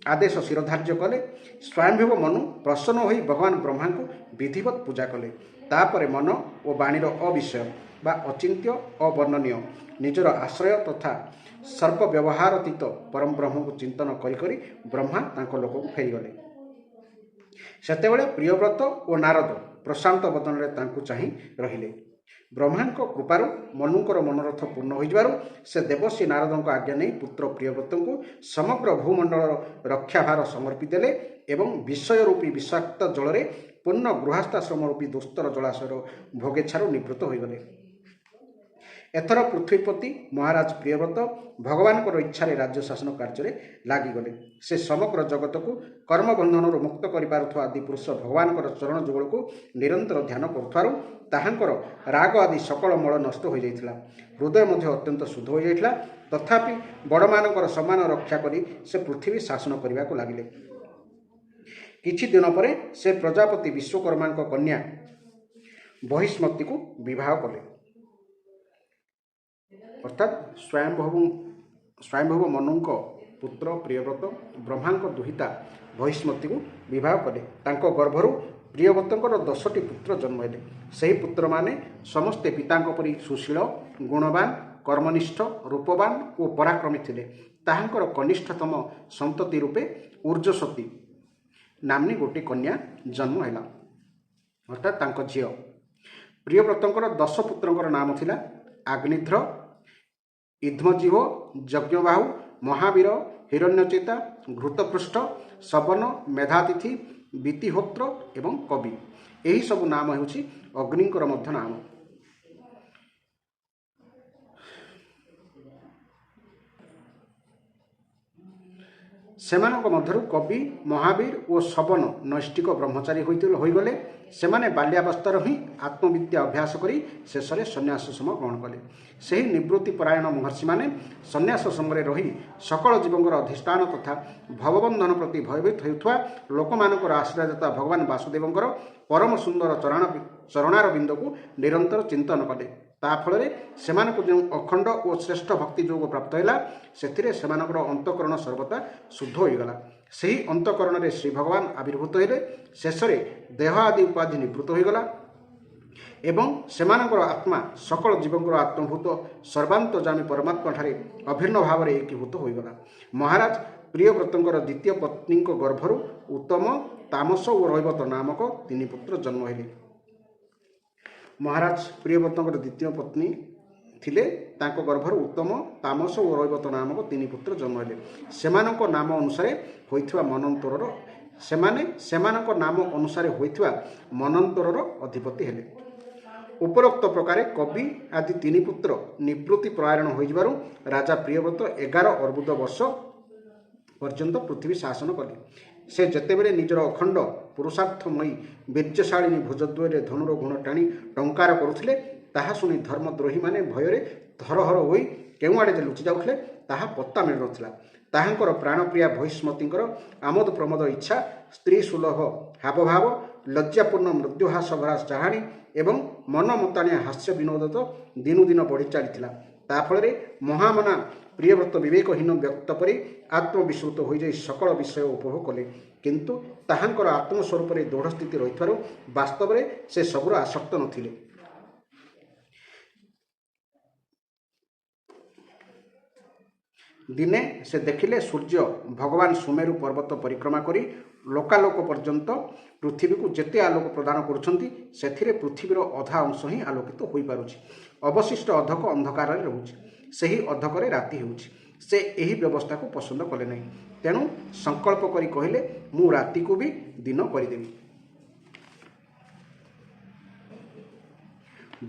आदेश शिरोधार्य कले। स्वयंभुव मनु प्रसन्न होई भगवान ब्रह्मा को विधिवत पूजा कले। तापरे मन और वाणीर अविषय बा अचिंत्य अवर्णनीय निजर आश्रय तथा सर्प व्यवहारतीत परम ब्रह्म को चिंतन करी ब्रह्मा तांको लोक को फेरीगले। सेतेबेले प्रियव्रत और नारद प्रशांत बदन रे तांको चाहि रहिले। ब्रह्मांक कृपार मनुकर मनोरथ पूर्ण हो से देवश्री नारद आज्ञा नहीं पुत्र प्रियव्रत को समग्र भूमंडल रक्षाभार समर्पी देले एवं विषय रूपी विषाक्त जल पूर्ण गृहस्थाश्रम रूपी दुस्तर जलाशयर भोगेच्छार निवृत्त होगले। एथर पृथ्वीपति महाराज प्रियव्रत भगवान इच्छा राज्य शासन कार्य लगिगले। से समग्र जगत को कर्मबंधन मुक्त कर आदि पुरुष भगवान चरण जुगल को निरंतर ध्यान करुथारु ताहांकर राग आदि सकल मल नष्ट हो जाइथिला। हृदय मध्य अत्यंत शुद्ध हो जाइथिला। तथापि बड़मानकर सम्मान रक्षा करी से पृथ्वी शासन करने को लगिले। किछि दिन परे से प्रजापति विश्वकर्मा कन्या बहिष्मती को विवाह कले अर्थात स्वयंभुव मनुंक पुत्र प्रियव्रत ब्रह्मा दुहिता बहिष्मती को विवाह कले। तांको गर्भरु प्रियव्रतंकर 10टी पुत्र जन्म हेले। सही पुत्र माने समस्ते पितांक परि सुशील गुणवान कर्मनिष्ठ रूपवान और पराक्रमी थिले। ताहांकर कनिष्ठतम संतति रूपे ऊर्जसती नामनी गोटी कन्या जन्म हैला अर्थात तांको झियो। प्रियव्रतंकर 10 पुत्रंकर नाम थिला अग्निध्र इध्मजीव यज्ञबाहु महावीर हिरण्यचेता घृतपृष्ठ सवन मेधातिथि बीतिहोत्र एवं कवि यही सब नाम होउछि अग्निंकर मध्य नाम। सेमानक मध्यरु कवि महावीर और सवन नैष्टिक ब्रह्मचारी होइगले। सेमाने बाल्यावस्थार ही आत्मविद्या अभ्यास करी शेष में सन्यास सम ग्रहण कले। सही निवृत्ति परायण महर्षि माने सन्यास समरे रही सकल जीवंकर अधिष्ठान तथा भवबंधन प्रति भयभीत होउथवा लोकमानकर आश्रयदाता भगवान वासुदेवंकर परम सुंदर चरणार बिंद को निरंतर चिंतन कले। ताफल सेमानक जो अखंड और श्रेष्ठ भक्ति जोग प्राप्त हैला सेथिरे सेमानकर अंतकरण सर्वदा शुद्ध होइगला। सही अंतकरण रे श्री भगवान आविर्भूत हेले। शेष में देह आदि उपाधि निवृत्त होइगला। ଏବଂ ସେମାନଙ୍କର ଆତ୍ମା ସକଳ ଜୀବଙ୍କର ଆତ୍ମଭୂତ ସର୍ବାନ୍ତଜାମୀ ପରମାତ୍ମା ଠାରେ ଅଭିନ୍ନ ଭାବରେ ଏକୀଭୂତ ହୋଇଗଲା। ମହାରାଜ ପ୍ରିୟବ୍ରତଙ୍କର ଦ୍ୱିତୀୟ ପତ୍ନୀଙ୍କ ଗର୍ଭରୁ ଉତ୍ତମ, ତାମସ ଓ ରୈବତ ନାମକ ତିନି ପୁତ୍ର ଜନ୍ମ ହେଲେ। ମହାରାଜ ପ୍ରିୟବ୍ରତଙ୍କର ଦ୍ୱିତୀୟ ପତ୍ନୀ ଥିଲେ, ତାଙ୍କ ଗର୍ଭରୁ ଉତ୍ତମ, ତାମସ ଓ ରୈବତ ନାମକ ତିନି ପୁତ୍ର ଜନ୍ମ ହେଲେ। ସେମାନଙ୍କ ନାମ ଅନୁସାରେ ହୋଇଥିବା ମନନ୍ତରର ଅଧିପତି ହେଲେ। ଉପରୋକ୍ତ ପ୍ରକାରେ କବି ଆଦି ତିନି ପୁତ୍ର ନିବୃତ୍ତି ପରାୟଣ ହୋଇଯିବାରୁ ରାଜା ପ୍ରିୟବ୍ରତ 11 ଅର୍ବୁଦ ବର୍ଷ ପର୍ଯ୍ୟନ୍ତ ପୃଥିବୀ ଶାସନ କଲେ। ସେ ଯେତେବେଳେ ନିଜର ଅଖଣ୍ଡ ପୁରୁଷାର୍ଥମୟୀ ବୀର୍ଯ୍ୟଶାଳିନୀ ଭୁଜଦ୍ୱୟରେ ଧନୁର ଗୁଣ ଟାଣି ଟଙ୍କାର କରୁଥିଲେ, ତାହା ଶୁଣି ଧର୍ମଦ୍ରୋହୀମାନେ ଭୟରେ ଥରହର ହୋଇ କେଉଁଆଡ଼େ ଯେ ଲୁଚି ଯାଉଥିଲେ ତାହା ପତ୍ତା ମିଳୁନଥିଲା। ତାହାଙ୍କର ପ୍ରାଣପ୍ରିୟା ଭୈଷ୍ମତୀଙ୍କର ଆମୋଦ ପ୍ରମୋଦ ଇଚ୍ଛା, ସ୍ତ୍ରୀ ସୁଲଭ ହାବଭାବ, ଲଜ୍ଜାପୂର୍ଣ୍ଣ ମୃତ୍ୟୁହାସ ଭରା ଚାହାଣୀ ଏବଂ ମନମତାଣିଆ ହାସ୍ୟ ବିନୋଦ ତ ଦିନୁ ଦିନ ବଢ଼ି ଚାଲିଥିଲା। ତା ଫଳରେ ମହାମନା ପ୍ରିୟବ୍ରତ ବିବେକହୀନ ବ୍ୟକ୍ତ ପରି ଆତ୍ମବିସ୍ମୃତ ହୋଇଯାଇ ସକଳ ବିଷୟ ଉପଭୋଗ କଲେ। କିନ୍ତୁ ତାହାଙ୍କର ଆତ୍ମସ୍ୱରୂପରେ ଦୃଢ଼ ସ୍ଥିତି ରହିଥିବାରୁ ବାସ୍ତବରେ ସେ ସବୁର ଆସକ୍ତ ନଥିଲେ। ଦିନେ ସେ ଦେଖିଲେ ସୂର୍ଯ୍ୟ ଭଗବାନ ସୁମେରୁ ପର୍ବତ ପରିକ୍ରମା କରି ଲୋକାଲୋକ ପର୍ଯ୍ୟନ୍ତ ପୃଥିବୀକୁ ଯେତେ ଆଲୋକ ପ୍ରଦାନ କରୁଛନ୍ତି, ସେଥିରେ ପୃଥିବୀର ଅଧା ଅଂଶ ହିଁ ଆଲୋକିତ ହୋଇପାରୁଛି। ଅବଶିଷ୍ଟ ଅଧକ ଅନ୍ଧକାରରେ ରହୁଛି। ସେହି ଅଧକରେ ରାତି ହେଉଛି। ସେ ଏହି ବ୍ୟବସ୍ଥାକୁ ପସନ୍ଦ କଲେ ନାହିଁ। ତେଣୁ ସଂକଳ୍ପ କରି କହିଲେ, ମୁଁ ରାତିକୁ ବି ଦିନ କରିଦେବି।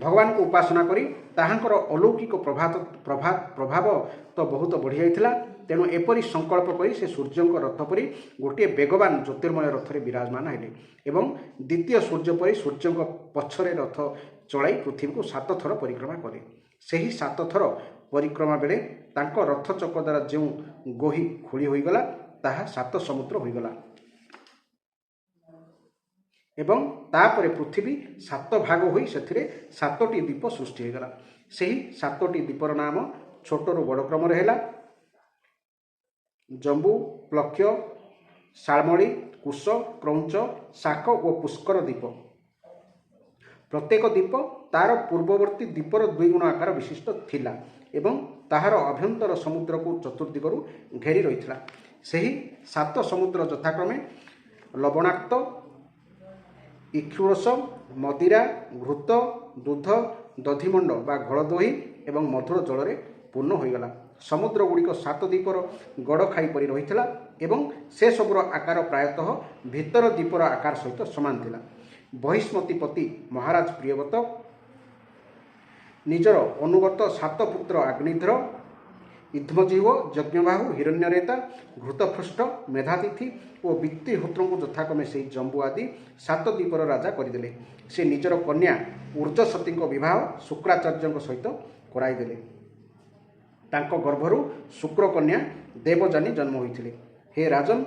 ଭଗବାନଙ୍କୁ ଉପାସନା କରି ତାହାଙ୍କର ଅଲୌକିକ ପ୍ରଭାବ ତ ବହୁତ ବଢ଼ିଯାଇଥିଲା। ତେଣୁ ଏପରି ସଂକଳ୍ପ କରି ସେ ସୂର୍ଯ୍ୟଙ୍କ ରଥ ପରି ଗୋଟିଏ ବେଗବାନ ଜ୍ୟୋତିର୍ମୟ ରଥରେ ବିରାଜମାନ ହେଲେ ଏବଂ ଦ୍ୱିତୀୟ ସୂର୍ଯ୍ୟ ପରି ସୂର୍ଯ୍ୟଙ୍କ ପଛରେ ରଥ ଚଳାଇ ପୃଥିବୀକୁ 7 ଥର ପରିକ୍ରମା କଲେ। ସେହି 7 ଥର ପରିକ୍ରମା ବେଳେ ତାଙ୍କ ରଥ ଚକ ଦ୍ୱାରା ଯେଉଁ ଗୋହି ଖୋଳି ହୋଇଗଲା, ତାହା 7 ସମୁଦ୍ର ହୋଇଗଲା ଏବଂ ତାପରେ ପୃଥିବୀ 7 ଭାଗ ହୋଇ ସେଥିରେ 7ଟି ଦ୍ୱୀପ ସୃଷ୍ଟି ହୋଇଗଲା। ସେହି 7ଟି ଦ୍ୱୀପର ନାମ ଛୋଟରୁ ବଡ଼ କ୍ରମରେ ହେଲା ଜମ୍ବୁ, ପ୍ଲକ୍ଷ, ଶାଳମଳି, କୁଶ, କ୍ରୌଞ୍ଚ, ଶାକ ଓ ପୁଷ୍କର ଦ୍ୱୀପ। ପ୍ରତ୍ୟେକ ଦ୍ୱୀପ ତାର ପୂର୍ବବର୍ତ୍ତୀ ଦ୍ୱୀପର 2 ଗୁଣ ଆକାର ବିଶିଷ୍ଟ ଥିଲା ଏବଂ ତାହାର ଅଭ୍ୟନ୍ତର ସମୁଦ୍ରକୁ ଚତୁର୍ଦିଗରୁ ଘେରି ରହିଥିଲା। ସେହି 7 ସମୁଦ୍ର ଯଥାକ୍ରମେ ଲବଣାକ୍ତ, ଇକ୍ଷୁରସ, ମଦିରା, ଘୃତ, ଦୁଧ, ଦଧିମଣ୍ଡ ବା ଘୋଳ ଦହି ଏବଂ ମଧୁର ଜଳରେ ପୂର୍ଣ୍ଣ ହୋଇଗଲା। ସମୁଦ୍ର ଗୁଡ଼ିକ 7 ଦ୍ୱୀପର ଗଡ଼ ଖାଇ ପରି ରହିଥିଲା ଏବଂ ସେସବୁର ଆକାର ପ୍ରାୟତଃ ଭିତର ଦ୍ୱୀପର ଆକାର ସହିତ ସମାନ ଥିଲା। ବହିଷ୍ମତୀ ପତି ମହାରାଜ ପ୍ରିୟବ୍ରତ ନିଜର ଅନୁଗତ 7 ପୁତ୍ର ଅଗ୍ନିଧ୍ର, ଇଦ୍ମଜିହ୍ୱ, ଯଜ୍ଞବାହୁ, ହିରଣ୍ୟରେତା, ଘୃତପୃଷ୍ଠ, ମେଧାତିଥି ଓ ବିତ୍ତିହୋତ୍ରଙ୍କୁ ଯଥାକ୍ରମେ ସେହି ଜମ୍ବୁ ଆଦି 7 ଦ୍ୱୀପର ରାଜା କରିଦେଲେ। ସେ ନିଜର କନ୍ୟା ଉର୍ଜ୍ଜସତୀଙ୍କ ବିବାହ ଶୁକ୍ରାଚାର୍ଯ୍ୟଙ୍କ ସହିତ କରାଇଦେଲେ। ତାଙ୍କ ଗର୍ଭରୁ ଶୁକ୍ରକନ୍ୟା ଦେବଯାନୀ ଜନ୍ମ ହୋଇଥିଲେ। ହେ ରାଜନ୍,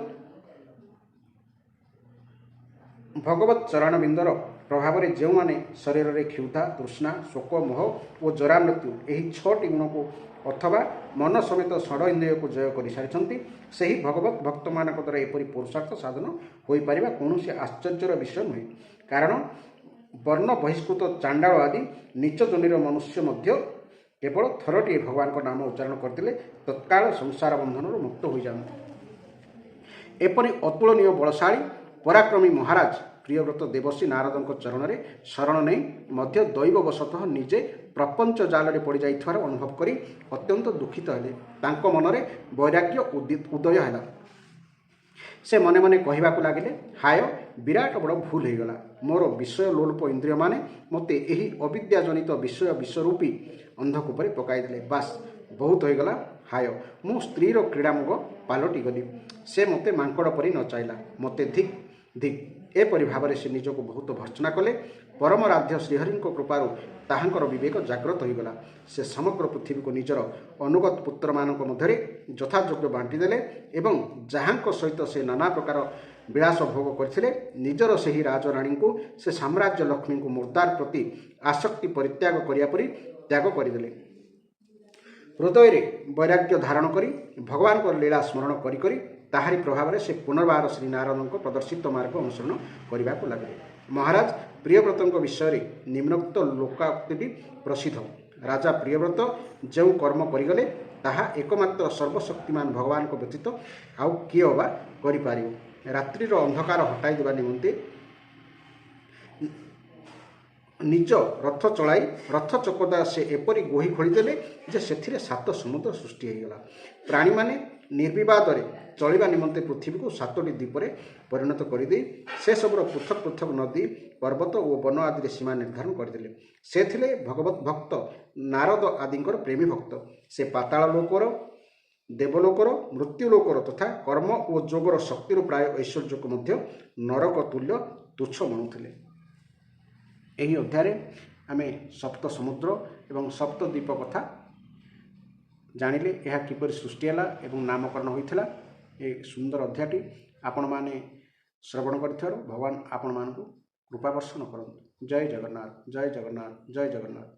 ଭଗବତ୍ ଚରଣବିନ୍ଦର ପ୍ରଭାବରେ ଯେଉଁମାନେ ଶରୀରରେ କ୍ଷୁଧା, ତୃଷ୍ଣା, ଶୋକ, ମୋହ ଓ ଜରାମୃତ୍ୟୁ ଏହି 6ଟି ଗୁଣକୁ ଅଥବା ମନ ସମେତ ଷଡ଼ ଇନ୍ଦ୍ରିୟକୁ ଜୟ କରିସାରିଛନ୍ତି, ସେହି ଭଗବତ୍ ଭକ୍ତମାନଙ୍କ ଦ୍ୱାରା ଏପରି ପୁରୁଷାର୍ଥ ସାଧନ ହୋଇପାରିବା କୌଣସି ଆଶ୍ଚର୍ଯ୍ୟର ବିଷୟ ନୁହେଁ। କାରଣ ବର୍ଣ୍ଣ ବହିଷ୍କୃତ ଚାଣ୍ଡାଳ ଆଦି ନୀଚ ଜନିର ମନୁଷ୍ୟ ମଧ୍ୟ କେବଳ ଥରଟିଏ ଭଗବାନଙ୍କ ନାମ ଉଚ୍ଚାରଣ କରିଦେଲେ ତତ୍କାଳ ସଂସାର ବନ୍ଧନରୁ ମୁକ୍ତ ହୋଇଯାଆନ୍ତି। ଏପରି ଅତୁଳନୀୟ ବଳଶାଳୀ ପରାକ୍ରମୀ ମହାରାଜ ପ୍ରିୟବ୍ରତ ଦେବର୍ଷି ନାରଦଙ୍କ ଚରଣରେ ଶରଣ ନେଇ ମଧ୍ୟ ଦୈବବଶତଃ ନିଜେ ପ୍ରପଞ୍ଚ ଜାଲରେ ପଡ଼ିଯାଇଥିବାର ଅନୁଭବ କରି ଅତ୍ୟନ୍ତ ଦୁଃଖିତ ହେଲେ। ତାଙ୍କ ମନରେ ବୈରାଗ୍ୟ ଉଦୟ ହେଲା। ସେ ମନେ ମନେ କହିବାକୁ ଲାଗିଲେ, ହାୟ, ବିରାଟ ବଡ଼ ଭୁଲ ହୋଇଗଲା। ମୋର ବିଷୟ ଲୋଲୁପ ଇନ୍ଦ୍ରିୟମାନେ ମୋତେ ଏହି ଅବିଦ୍ୟାଜନିତ ବିଶ୍ୱରୂପୀ ଅନ୍ଧକୂପରେ ପକାଇଦେଲେ। ବାସ୍, ବହୁତ ହୋଇଗଲା। ହାୟ, ମୁଁ ସ୍ତ୍ରୀର କ୍ରୀଡ଼ାମୋଗ ପାଲଟିଗଲି। ସେ ମୋତେ ମାଙ୍କଡ଼ ପରି ନ ଚାହିଁଲା। ମୋତେ ଧିକ୍ ଧିକ୍। ଏପରି ଭାବରେ ସେ ନିଜକୁ ବହୁତ ଭର୍ତ୍ସନା କଲେ। ପରମରାଧ୍ୟ ଶ୍ରୀହରିଙ୍କ କୃପାରୁ ତାହାଙ୍କର ବିବେକ ଜାଗ୍ରତ ହୋଇଗଲା। ସେ ସମଗ୍ର ପୃଥିବୀକୁ ନିଜର ଅନୁଗତ ପୁତ୍ରମାନଙ୍କ ମଧ୍ୟରେ ଯଥାଯୋଗ୍ୟ ବାଣ୍ଟିଦେଲେ ଏବଂ ଯାହାଙ୍କ ସହିତ ସେ ନାନା ପ୍ରକାର ବିଳାସ ଭୋଗ କରିଥିଲେ, ନିଜର ସେହି ରାଜରାଣୀଙ୍କୁ ସେ ସାମ୍ରାଜ୍ୟ ଲକ୍ଷ୍ମୀଙ୍କୁ ମୁର୍ଦାର ପ୍ରତି ଆସକ୍ତି ପରିତ୍ୟାଗ କରିବା ପରି ତ୍ୟାଗ କରିଦେଲେ। ହୃଦୟରେ ବୈରାଗ୍ୟ ଧାରଣ କରି ଭଗବାନଙ୍କର ଲୀଳା ସ୍ମରଣ କରି କରି ତାହାରି ପ୍ରଭାବରେ ସେ ପୁନର୍ବାର ଶ୍ରୀ ନାରଦଙ୍କ ପ୍ରଦର୍ଶିତ ମାର୍ଗ ଅନୁସରଣ କରିବାକୁ ଲାଗିଲେ। ମହାରାଜ ପ୍ରିୟବ୍ରତଙ୍କ ବିଷୟରେ ନିମ୍ନୋକ୍ତ ଲୋକାକ୍ତିଟି ପ୍ରସିଦ୍ଧ। ରାଜା ପ୍ରିୟବ୍ରତ ଯେଉଁ କର୍ମ କରିଗଲେ ତାହା ଏକମାତ୍ର ସର୍ବଶକ୍ତିମାନ ଭଗବାନଙ୍କ ବ୍ୟତୀତ ଆଉ କିଏ ଅବା କରିପାରିବ। ରାତ୍ରିର ଅନ୍ଧକାର ହଟାଇ ଦେବା ନିମନ୍ତେ ନିଜ ରଥ ଚଳାଇ ରଥ ଚକଦା ସେ ଏପରି ଗୋହି ଖୋଳିଦେଲେ ଯେ ସେଥିରେ 7 ସମୁଦ୍ର ସୃଷ୍ଟି ହୋଇଗଲା। ପ୍ରାଣୀମାନେ ନିର୍ବିବାଦରେ ଚଳିବା ନିମନ୍ତେ ପୃଥିବୀକୁ 7ଟି ଦ୍ୱୀପରେ ପରିଣତ କରିଦେଇ ସେସବୁର ପୃଥକ ପୃଥକ ନଦୀ, ପର୍ବତ ଓ ବନ ଆଦିରେ ସୀମା ନିର୍ଦ୍ଧାରଣ କରିଦେଲେ। ସେ ଥିଲେ ଭଗବତ ଭକ୍ତ ନାରଦ ଆଦିଙ୍କର ପ୍ରେମୀ ଭକ୍ତ। ସେ ପାତାଳ ଲୋକର, ଦେବଲୋକର, ମୃତ୍ୟୁଲୋକର ତଥା କର୍ମ ଓ ଯୋଗର ଶକ୍ତିରୁ ପ୍ରାୟ ଐଶ୍ୱର୍ଯ୍ୟକୁ ମଧ୍ୟ ନରକ ତୁଲ୍ୟ ତୁଚ୍ଛ ମଣୁଥିଲେ। ଏହି ଅଧ୍ୟାୟରେ ଆମେ ସପ୍ତ ସମୁଦ୍ର ଏବଂ ସପ୍ତ ଦ୍ୱୀପ କଥା ଜାଣିଲେ। ଏହା କିପରି ସୃଷ୍ଟି ହେଲା ଏବଂ ନାମକରଣ ହୋଇଥିଲା। ଏ ସୁନ୍ଦର ଅଧ୍ୟାୟଟି ଆପଣମାନେ ଶ୍ରବଣ କରିଥିବାରୁ ଭଗବାନ ଆପଣମାନଙ୍କୁ କୃପା ବର୍ଷଣ କରନ୍ତୁ। ଜୟ ଜଗନ୍ନାଥ, ଜୟ ଜଗନ୍ନାଥ, ଜୟ ଜଗନ୍ନାଥ।